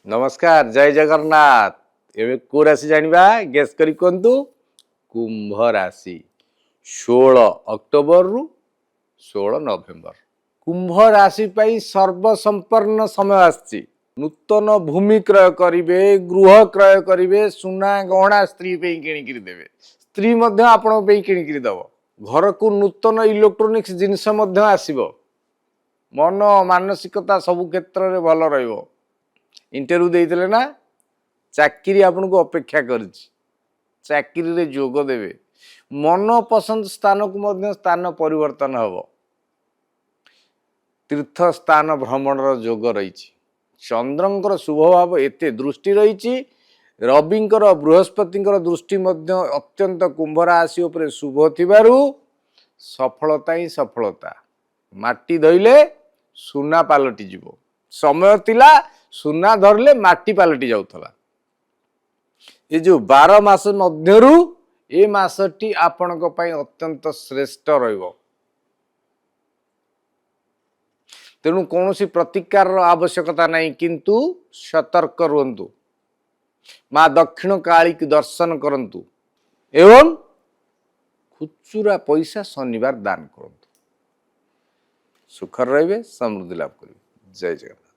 नमस्कार जय जगन्नाथ। एवं को राशि जानिबा गेस करी कहतु कुंभ राशि 16 अक्टोबर रु 16 नवेम्बर। कुंभ राशि पाई सर्वसंपन्न समय आछि। नूतन भूमि क्रय करिवे, गृह क्रय करिवे, सुना गहना स्त्री पे किणिकिरी देवे। स्त्री मध्य आपण पे किणिकिरी दब। घर को नूतन इलेक्ट्रोनिक्स जिनिस मध्य आसीबो। मन मानसिकता सब क्षेत्र में भल रहिबो। इंटरव्यू देइतले ना चाकरी आपन को अपेक्षा करछि। चाकरी रे जोग देवे। मन पसंद स्थान को मध्य स्थान परिवर्तन हबो। तीर्थ स्थान भ्रमण जोग रही। चंद्रंकर शुभ भाव एते दृष्टि रही। रविंकर बृहस्पतिंकर दृष्टि मध्य अत्यंत कुंभ राशि उपरे शुभ थिबारु सफलता ही सफलता। माटी धइले सुना पालटी जीवो। समय तिला सुना धरले माटी पालटी जाउथला। ये जो 12 मास मध्यरु ए मासटी आपणक पई अत्यंत श्रेष्ठ रहिबो। तेणु कौन सी प्रतिकार आवश्यकता नहीं, किंतु सतर्क रुहतु। माँ दक्षिण काली की दर्शन करंतु एवं खुचुरा पैसा शनिवार दान करंतु। सुखर रहिबे, समृद्धि लाभ करिबे। जय जगन्नाथ।